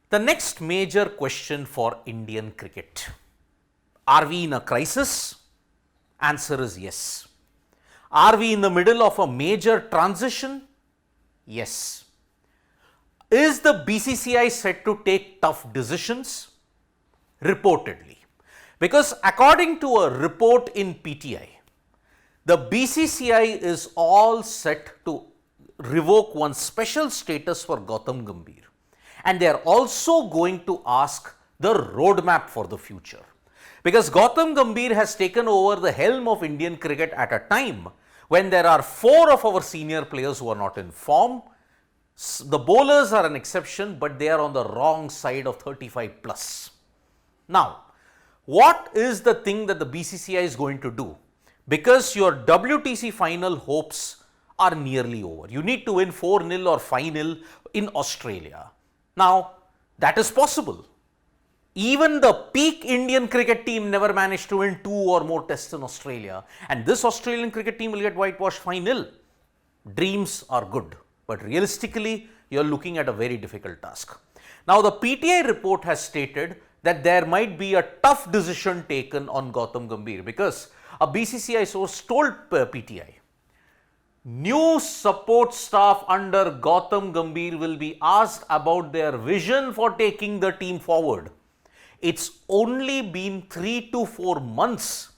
The next major question for Indian cricket. Are we in a crisis? Answer is yes. Are we in the middle of a major transition? Yes. Is the BCCI set to take tough decisions? Reportedly. Because according to a report in PTI, the BCCI is all set to revoke one special status for Gautam Gambhir. And they are also going to ask the roadmap for the future. Because Gautam Gambhir has taken over the helm of Indian cricket at a time when there are 4 of our senior players who are not in form. The bowlers are an exception, but they are on the wrong side of 35 plus. Now, what is the thing that the BCCI is going to do? Because your WTC final hopes are nearly over. You need to win 4-0 or 5-0 in Australia. Now, that is possible. Even the peak Indian cricket team never managed to win 2 or more tests in Australia. And this Australian cricket team will get whitewashed 5-0. Dreams are good, but realistically, you are looking at a very difficult task. Now, the PTI report has stated that there might be a tough decision taken on Gautam Gambhir because a BCCI source told PTI, new support staff under Gautam Gambhir will be asked about their vision for taking the team forward. It's only been 3 to 4 months,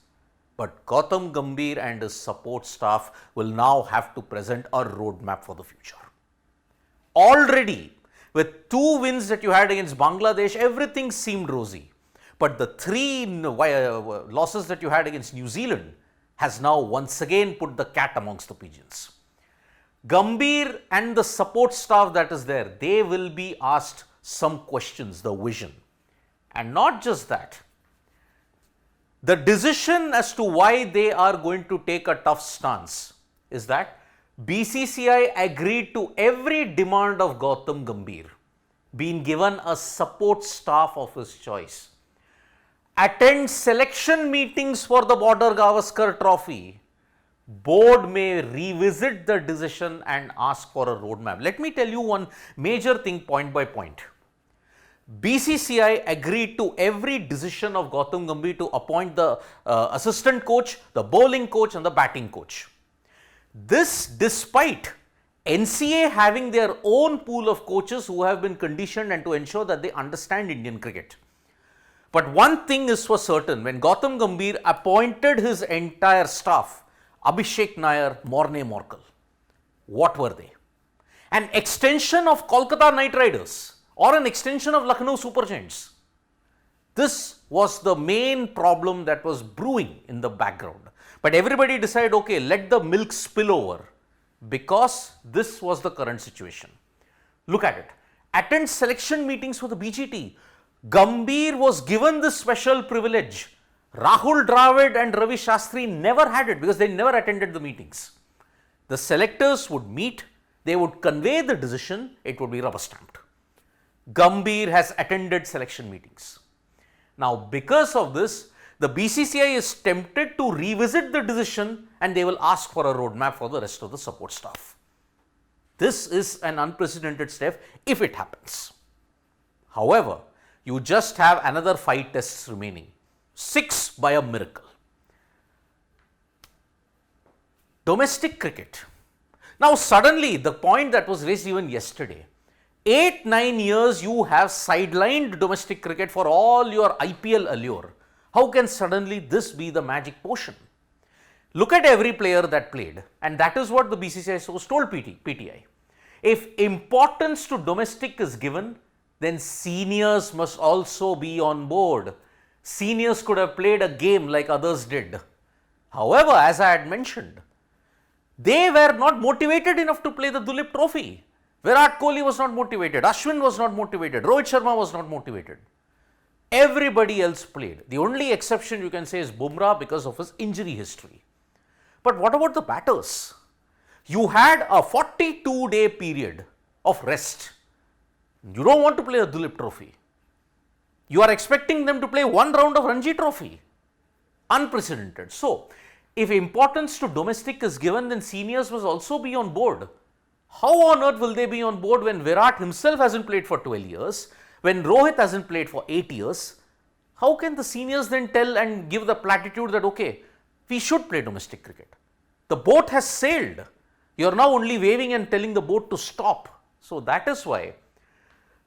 but Gautam Gambhir and his support staff will now have to present a roadmap for the future. Already, with 2 wins that you had against Bangladesh, everything seemed rosy. But the 3 losses that you had against New Zealand has now once again put the cat amongst the pigeons. Gambhir and the support staff that is there, they will be asked some questions, the vision. And not just that, the decision as to why they are going to take a tough stance is that BCCI agreed to every demand of Gautam Gambhir, being given a support staff of his choice. Attend selection meetings for the Border Gavaskar Trophy. Board may revisit the decision and ask for a roadmap. Let me tell you one major thing point by point. BCCI agreed to every decision of Gautam Gambhir to appoint the assistant coach, the bowling coach and the batting coach. This despite NCA having their own pool of coaches who have been conditioned and to ensure that they understand Indian cricket. But one thing is for certain, when Gautam Gambhir appointed his entire staff, Abhishek Nair, Morne Morkel, what were they? An extension of Kolkata Knight Riders or an extension of Lucknow Super Giants. This was the main problem that was brewing in the background. But everybody decided, okay, let the milk spill over because this was the current situation. Look at it. Attend selection meetings for the BGT. Gambhir was given this special privilege. Rahul Dravid and Ravi Shastri never had it because they never attended the meetings. The selectors would meet, they would convey the decision, it would be rubber stamped. Gambhir has attended selection meetings. Now, because of this, the BCCI is tempted to revisit the decision and they will ask for a roadmap for the rest of the support staff. This is an unprecedented step if it happens. However, you just have another 5 tests remaining, 6 by a miracle. Domestic cricket. Now, suddenly the point that was raised even yesterday, 8-9 years you have sidelined domestic cricket for all your IPL allure. How can suddenly this be the magic potion? Look at every player that played, and that is what the BCCI source told PTI. If importance to domestic is given, then seniors must also be on board. Seniors could have played a game like others did. However, as I had mentioned, they were not motivated enough to play the Dulip Trophy. Virat Kohli was not motivated, Ashwin was not motivated, Rohit Sharma was not motivated. Everybody else played. The only exception you can say is Bumrah because of his injury history. But what about the batters? You had a 42-day period of rest. You don't want to play a Dulip Trophy. You are expecting them to play 1 round of Ranji Trophy. Unprecedented. So, if importance to domestic is given, then seniors must also be on board. How on earth will they be on board when Virat himself hasn't played for 12 years? When Rohit hasn't played for 8 years, how can the seniors then tell and give the platitude that, okay, we should play domestic cricket? The boat has sailed. You are now only waving and telling the boat to stop. So that is why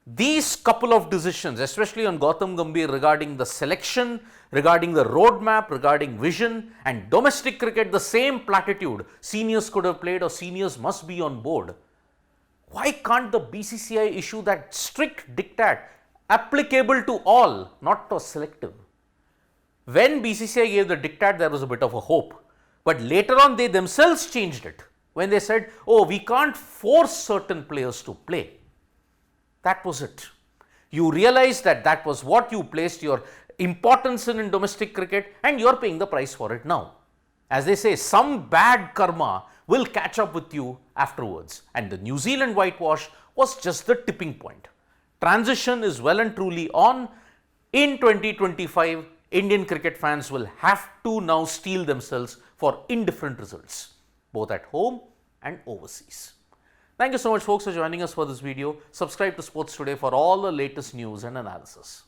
these couple of decisions, especially on Gautam Gambhir regarding the selection, regarding the roadmap, regarding vision, and domestic cricket, the same platitude, seniors could have played or seniors must be on board. Why can't the BCCI issue that strict diktat applicable to all, not to selective? When BCCI gave the diktat, there was a bit of a hope. But later on, they themselves changed it when they said, oh, we can't force certain players to play. That was it. You realized that that was what you placed your importance in domestic cricket, and you're paying the price for it now. As they say, some bad karma will catch up with you afterwards. And the New Zealand whitewash was just the tipping point. Transition is well and truly on. In 2025, Indian cricket fans will have to now steel themselves for indifferent results, both at home and overseas. Thank you so much, folks, for joining us for this video. Subscribe to Sports Today for all the latest news and analysis.